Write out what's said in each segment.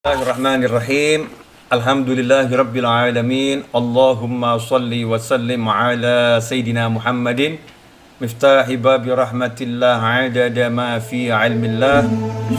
Bismillahirrahmanirrahim. Alhamdulillahirabbil alamin. Allahumma shalli wa sallim ala sayidina Muhammadin miftahi babi rahmatillah adada ma fi ilmillah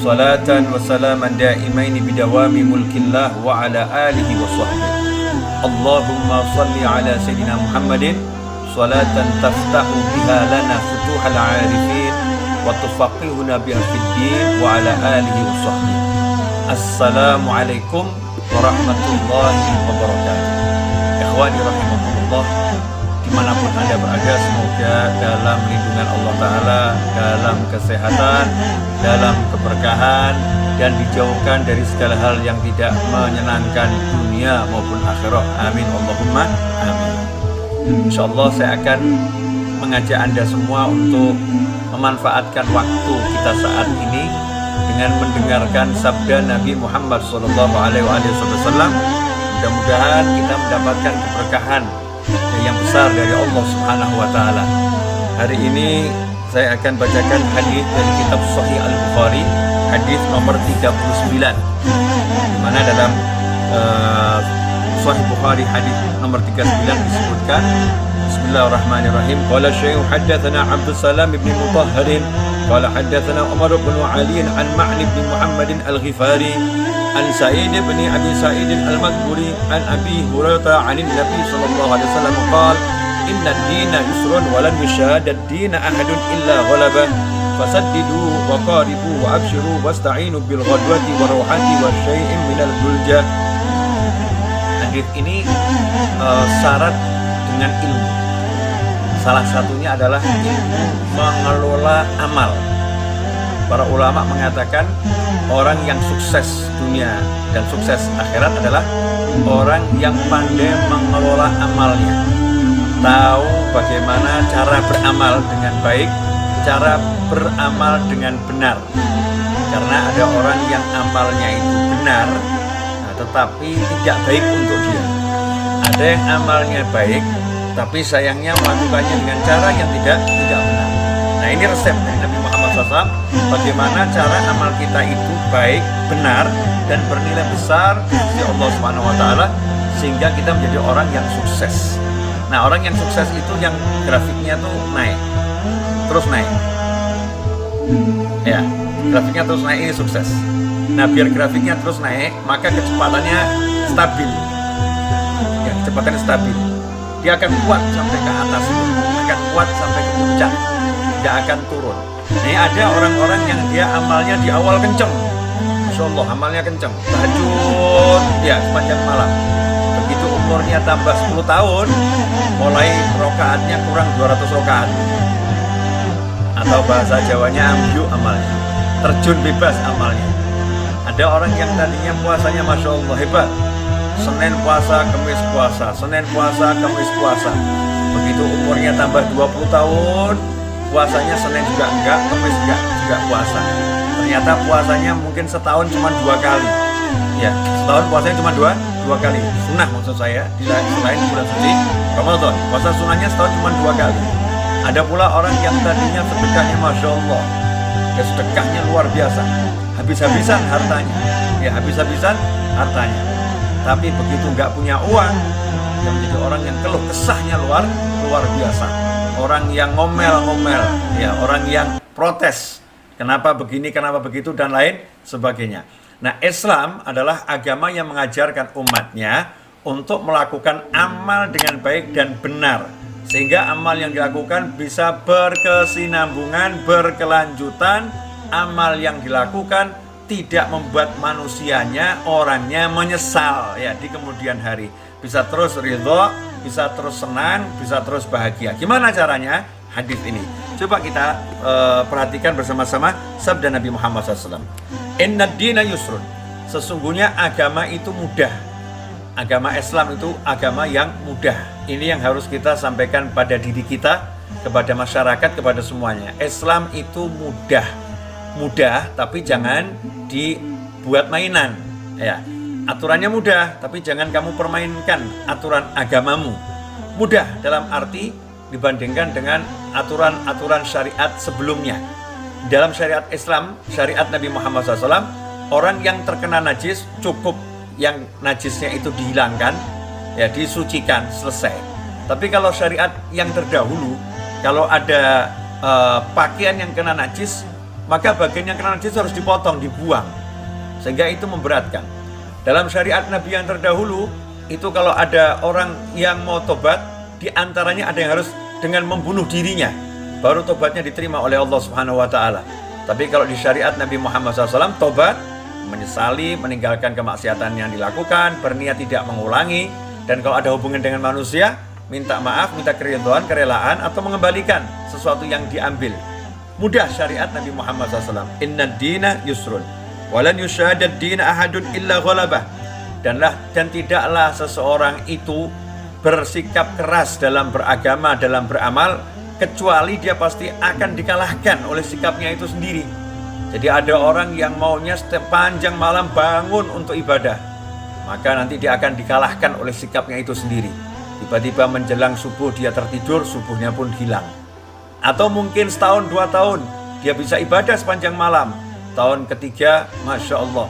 salatan wa salaman daimaini bidawami mulkillah wa ala alihi wa sahbihi. Allahumma shalli ala sayidina Muhammadin salatan taftahu biha lana futuhal arifin wa tufaqihuna biha fid din wa ala alihi wa sahbihi. Assalamualaikum warahmatullahi wabarakatuh. Ikhwani rahimakumullah, dimanapun Anda berada, semoga dalam lindungan Allah Ta'ala, dalam kesehatan, dalam keberkahan, dan dijauhkan dari segala hal yang tidak menyenangkan dunia maupun akhirat. Amin Allahumma amin. InsyaAllah saya akan mengajak Anda semua untuk memanfaatkan waktu kita saat ini dengan mendengarkan sabda Nabi Muhammad SAW. Mudah-mudahan kita mendapatkan keberkahan yang besar dari Allah Subhanahu wa Ta'ala. Hari ini saya akan bacakan hadis dari kitab Sahih Al-Bukhari, hadis nomor 39, di mana dalam Sahih Bukhari hadis nomor 39 disebutkan, Bismillahirrahmanirrahim. Qala Syekh haddatsana Abdus Salam bin Mutahharin قال حدثنا عمر بن علي عن معن بن محمد الغفاري عن سعيد بن أبي سعيد المقبري عن أبي هريرة عن النبي صلى الله عليه وسلم قال إن الدين يسر ولن يشاد الدين أحد إلا غلبه فسددوا وقاربوا وأبشروا واستعينوا بالغدوة والروحة والشيء من البلجة. Hadis ini syarat dengan ilmu. Salah satunya adalah ilmu mengelola amal. Para ulama mengatakan orang yang sukses dunia dan sukses akhirat adalah orang yang pandai mengelola amalnya, tahu bagaimana cara beramal dengan baik, cara beramal dengan benar. Karena ada orang yang amalnya itu benar, tetapi tidak baik untuk dia. Ada yang amalnya baik, tapi sayangnya melakukannya dengan cara yang tidak benar. Nah, ini resep dari Nabi Muhammad SAW, bagaimana cara amal kita itu baik, benar, dan bernilai besar di sisi Allah Subhanahu wa Ta'ala, sehingga kita menjadi orang yang sukses. Nah, orang yang sukses itu yang grafiknya tuh naik, terus naik. Ya, grafiknya terus naik, ini sukses. Nah, biar grafiknya terus naik, maka kecepatannya stabil. Ya, kecepatannya stabil. Dia akan kuat sampai ke atas, akan kuat sampai ke puncak, tidak akan turun. Ini ada orang-orang yang dia amalnya di awal kenceng, Masya Allah, amalnya kenceng, tahajud ya sepanjang malam. Begitu umurnya tambah 10 tahun, mulai rokaatnya kurang 200 rokaat, atau bahasa Jawanya ambiu amalnya, terjun bebas amalnya. Ada orang yang tadinya puasanya Masya Allah hebat, Senin puasa, Kamis puasa, Senin puasa, Kamis puasa. Begitu umurnya tambah 20 tahun, puasanya Senin juga enggak, Kamis juga puasa. Ternyata puasanya mungkin setahun cuma 2 kali. Ya, setahun puasanya cuma dua kali. Sunnah maksud saya, selain bulan suci Ramadan. Puasa sunnahnya setahun cuma 2 kali. Ada pula orang yang tadinya sedekahnya Masya Allah, ya sedekahnya luar biasa, habis-habisan hartanya. Ya, habis-habisan hartanya. Tapi begitu nggak punya uang, dia menjadi orang yang keluh kesahnya luar biasa. Orang yang ngomel-ngomel, ya, orang yang protes. Kenapa begini, kenapa begitu, dan lain sebagainya. Nah, Islam adalah agama yang mengajarkan umatnya untuk melakukan amal dengan baik dan benar. Sehingga amal yang dilakukan bisa berkesinambungan, berkelanjutan. Amal yang dilakukan tidak membuat manusianya, orangnya menyesal ya di kemudian hari. Bisa terus ridho, bisa terus senang, bisa terus bahagia. Gimana caranya? Hadis ini coba kita perhatikan bersama-sama sabda Nabi Muhammad SAW. Inna dina yusrun. Sesungguhnya agama itu mudah. Agama Islam itu agama yang mudah. Ini yang harus kita sampaikan pada diri kita, kepada masyarakat, kepada semuanya. Islam itu mudah, tapi jangan dibuat mainan. Ya, aturannya mudah, tapi jangan kamu permainkan aturan agamamu. Mudah dalam arti dibandingkan dengan aturan-aturan syariat sebelumnya. Dalam syariat Islam, syariat Nabi Muhammad SAW, orang yang terkena najis cukup yang najisnya itu dihilangkan, ya disucikan, selesai. Tapi kalau syariat yang terdahulu, kalau ada pakaian yang kena najis, maka bagian yang kena najis harus dipotong, dibuang, sehingga itu memberatkan. Dalam syariat Nabi yang terdahulu itu kalau ada orang yang mau tobat, diantaranya ada yang harus dengan membunuh dirinya, baru tobatnya diterima oleh Allah Subhanahu Wa Taala. Tapi kalau di syariat Nabi Muhammad SAW, tobat, menyesali, meninggalkan kemaksiatan yang dilakukan, berniat tidak mengulangi, dan kalau ada hubungan dengan manusia, minta maaf, minta keridhaan, kerelaan, atau mengembalikan sesuatu yang diambil. Mudah syariat Nabi Muhammad SAW. Inna dina yusrun, walan yusyadad dina ahadun illa ghalabah. Dan tidaklah seseorang itu bersikap keras dalam beragama, dalam beramal, kecuali dia pasti akan dikalahkan oleh sikapnya itu sendiri. Jadi ada orang yang maunya sepanjang malam bangun untuk ibadah, maka nanti dia akan dikalahkan oleh sikapnya itu sendiri. Tiba-tiba menjelang subuh dia tertidur, subuhnya pun hilang. Atau mungkin setahun, 2 tahun dia bisa ibadah sepanjang malam. Tahun ketiga, Masya Allah,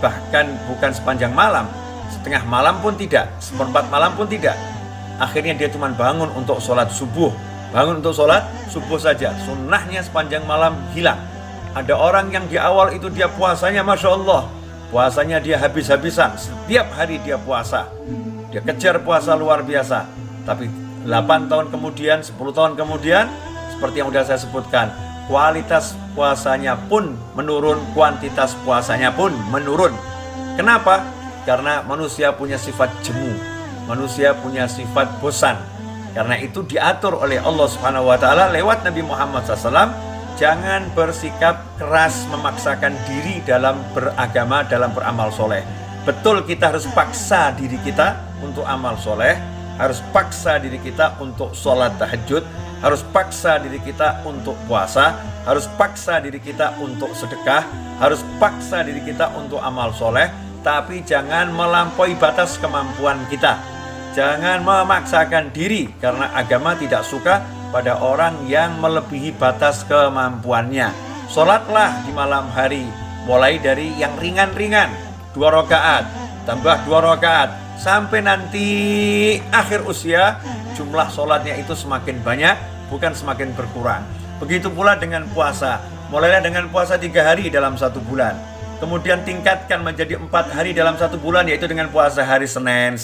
bahkan bukan sepanjang malam, setengah malam pun tidak, seperempat malam pun tidak. Akhirnya dia cuma bangun untuk sholat subuh. Bangun untuk sholat subuh saja, sunnahnya sepanjang malam hilang. Ada orang yang di awal itu dia puasanya Masya Allah, puasanya dia habis-habisan, setiap hari dia puasa, dia kejar puasa luar biasa. Tapi 8 tahun kemudian, 10 tahun kemudian, seperti yang sudah saya sebutkan, kualitas puasanya pun menurun, kuantitas puasanya pun menurun. Kenapa? Karena manusia punya sifat jemu, manusia punya sifat bosan. Karena itu diatur oleh Allah Subhanahu Wa Taala lewat Nabi Muhammad SAW. Jangan bersikap keras memaksakan diri dalam beragama, dalam beramal soleh. Betul, kita harus paksa diri kita untuk amal soleh, harus paksa diri kita untuk sholat tahajud, harus paksa diri kita untuk puasa, harus paksa diri kita untuk sedekah, harus paksa diri kita untuk amal soleh. Tapi jangan melampaui batas kemampuan kita. Jangan memaksakan diri, karena agama tidak suka pada orang yang melebihi batas kemampuannya. Sholatlah di malam hari, mulai dari yang ringan-ringan, 2 rakaat, tambah 2 rakaat, sampai nanti akhir usia, jumlah sholatnya itu semakin banyak, bukan semakin berkurang. Begitu pula dengan puasa, mulailah dengan puasa 3 hari dalam 1 bulan. Kemudian tingkatkan menjadi 4 hari dalam 1 bulan, yaitu dengan puasa hari Senin,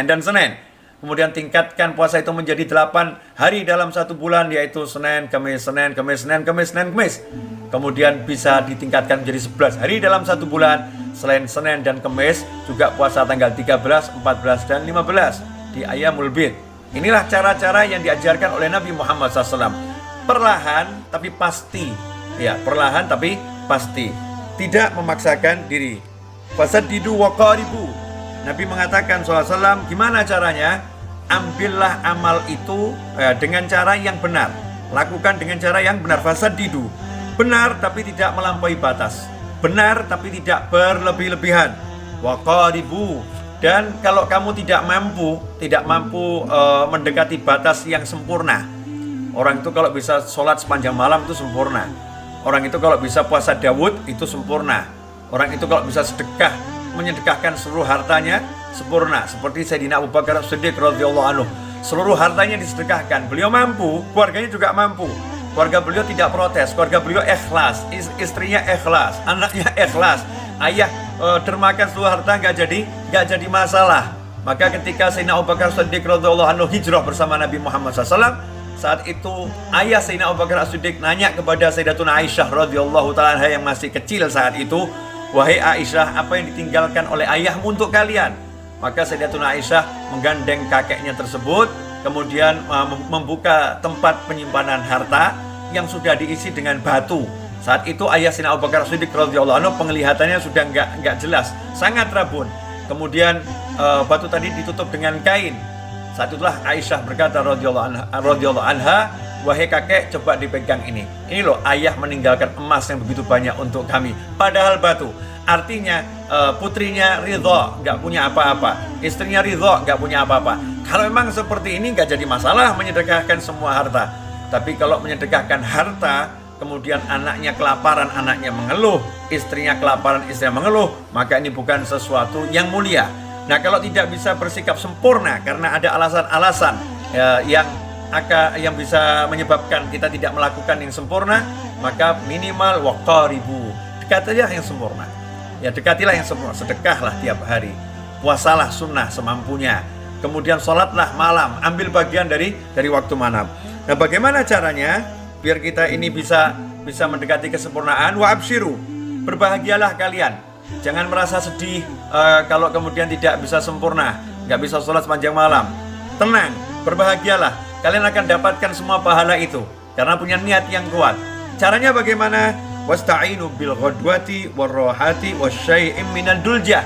dan Senin. Kemudian tingkatkan puasa itu menjadi 8 hari dalam 1 bulan, yaitu Senin, Kamis, Senin, Kamis, Senin, Kamis, Senin, Kamis. Kemudian bisa ditingkatkan menjadi 11 hari dalam 1 bulan, selain Senin dan Kamis, juga puasa tanggal 13, 14, dan 15 di Ayyamul Bid. Inilah cara-cara yang diajarkan oleh Nabi Muhammad SAW. Perlahan tapi pasti, ya, perlahan tapi pasti. Tidak memaksakan diri. Fasaddidu wa qaribu. Nabi mengatakan SAW, gimana caranya? Ambillah amal itu dengan cara yang benar. Lakukan dengan cara yang benar. Fasaddidu. Benar tapi tidak melampaui batas. Benar tapi tidak berlebih-lebihan. Wa qaribu. Dan kalau kamu tidak mampu mendekati batas yang sempurna. Orang itu kalau bisa sholat sepanjang malam itu sempurna. Orang itu kalau bisa puasa Daud itu sempurna. Orang itu kalau bisa sedekah, menyedekahkan seluruh hartanya sempurna. Seperti Sayyidina Abu Bakar As-Siddiq radhiyallahu anhu, seluruh hartanya disedekahkan. Beliau mampu, keluarganya juga mampu. Keluarga beliau tidak protes, keluarga beliau ikhlas, istrinya ikhlas, anaknya ikhlas. Ayah dermakan seluruh harta nggak jadi masalah. Maka ketika Sayyidina Abu Bakar As-Siddiq radhiyallahu anhu hijrah bersama Nabi Muhammad SAW, saat itu ayah Sayyidina Abu Bakar As-Siddiq nanya kepada Sayyidatuna Aisyah radhiyallahu ta'ala yang masih kecil saat itu, wahai Aisyah, apa yang ditinggalkan oleh ayahmu untuk kalian? Maka Sayyidatuna Aisyah menggandeng kakeknya tersebut, kemudian membuka tempat penyimpanan harta yang sudah diisi dengan batu. Saat itu ayah Sayyidina Abu Bakar As-Siddiq radhiyallahu anhu penglihatannya sudah enggak jelas, sangat rabun. Kemudian batu tadi ditutup dengan kain. Saat itulah Aisyah berkata radhiyallahu anha, wahai kakek, coba dipegang ini. Ini loh, ayah meninggalkan emas yang begitu banyak untuk kami, padahal batu. Artinya putrinya ridho, nggak punya apa-apa. Istrinya ridho, nggak punya apa-apa. Kalau memang seperti ini nggak jadi masalah menyedekahkan semua harta. Tapi kalau menyedekahkan harta kemudian anaknya kelaparan, anaknya mengeluh, istrinya kelaparan, istrinya mengeluh, maka ini bukan sesuatu yang mulia. Nah, kalau tidak bisa bersikap sempurna karena ada alasan-alasan yang bisa menyebabkan kita tidak melakukan yang sempurna, maka minimal waqaribu, dekatilah yang sempurna. Ya, dekatilah yang sempurna, sedekahlah tiap hari, puasalah sunnah semampunya, kemudian sholatlah malam, ambil bagian dari waktu malam. Nah, bagaimana caranya biar kita ini bisa mendekati kesempurnaan? Wa absyiru, berbahagialah kalian. Jangan merasa sedih kalau kemudian tidak bisa sempurna, nggak bisa sholat sepanjang malam. Tenang, berbahagialah. Kalian akan dapatkan semua pahala itu karena punya niat yang kuat. Caranya bagaimana? Wasta'inu bil ghadwati warrohati wasyai'im minal duljah.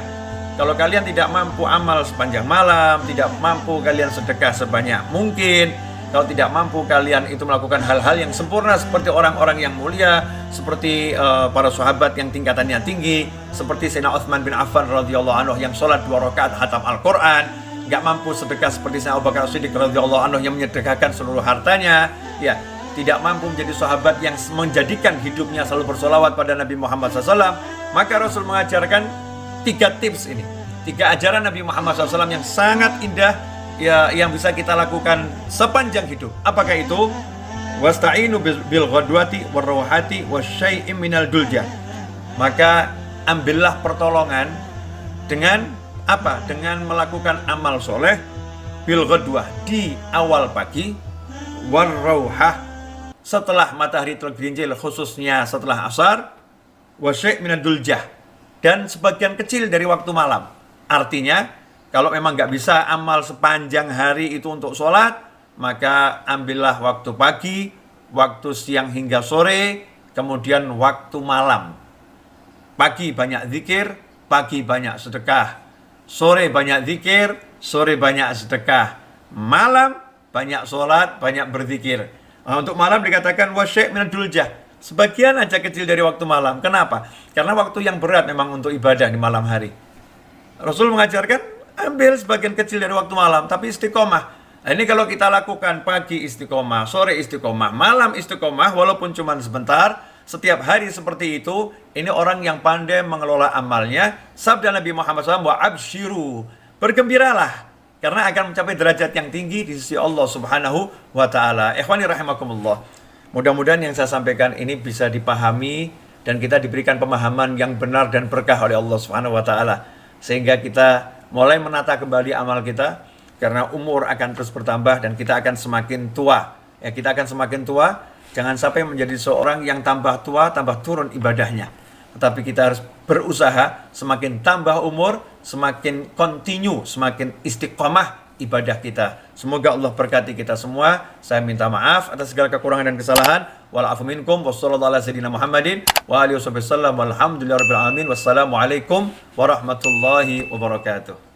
Kalau kalian tidak mampu amal sepanjang malam, tidak mampu kalian sedekah sebanyak mungkin, kalau tidak mampu kalian itu melakukan hal-hal yang sempurna seperti orang-orang yang mulia, seperti para sahabat yang tingkatannya tinggi, seperti Sayyidina Utsman bin Affan radhiyallahu anhu yang sholat 2 rakaat khatam Al-Quran, nggak mampu sedekah seperti Sayyidina Abu Bakar Siddiq radhiyallahu anhu yang menyedekahkan seluruh hartanya, ya, tidak mampu menjadi sahabat yang menjadikan hidupnya selalu bersolawat pada Nabi Muhammad SAW, maka Rasul mengajarkan 3 tips ini, 3 ajaran Nabi Muhammad SAW yang sangat indah, ya, yang bisa kita lakukan sepanjang hidup. Apakah itu? Wasta'inu bil ghadwati warrawhati wasyai'im minal duljah. Maka ambillah pertolongan dengan apa? Dengan melakukan amal soleh bil ghadwah, di awal pagi, warrawhah, setelah matahari tergelincir, khususnya setelah asar, wasyai' minal duljah, dan sebagian kecil dari waktu malam. Artinya, kalau memang nggak bisa amal sepanjang hari itu untuk sholat, maka ambillah waktu pagi, waktu siang hingga sore, kemudian waktu malam. Pagi banyak zikir, pagi banyak sedekah. Sore banyak zikir, sore banyak sedekah. Malam banyak sholat, banyak berzikir. Nah, untuk malam dikatakan wasyai' minal duljah, sebagian aja kecil dari waktu malam. Kenapa? Karena waktu yang berat memang untuk ibadah di malam hari. Rasul mengajarkan ambil sebagian kecil dari waktu malam, tapi istiqomah. Nah, ini kalau kita lakukan pagi istiqomah, sore istiqomah, malam istiqomah, walaupun cuma sebentar, setiap hari seperti itu, ini orang yang pandai mengelola amalnya. Sabda Nabi Muhammad SAW, wa absyiru, bergembiralah, karena akan mencapai derajat yang tinggi di sisi Allah Subhanahu wa Ta'ala. Ikhwani rahimakumullah. Mudah-mudahan yang saya sampaikan ini bisa dipahami dan kita diberikan pemahaman yang benar dan berkah oleh Allah Subhanahu wa Ta'ala, sehingga kita mulai menata kembali amal kita, karena umur akan terus bertambah dan kita akan semakin tua. Ya, kita akan semakin tua, jangan sampai menjadi seorang yang tambah tua, tambah turun ibadahnya. Tetapi kita harus berusaha, semakin tambah umur, semakin continue, semakin istiqomah ibadah kita. Semoga Allah berkati kita semua. Saya minta maaf atas segala kekurangan dan kesalahan. Wa'alafu minkum wassallallahu ala sayyidina Muhammadin wa alihi wasallam walhamdulillahirabbil alamin. Wassalamualaikum warahmatullahi wabarakatuh.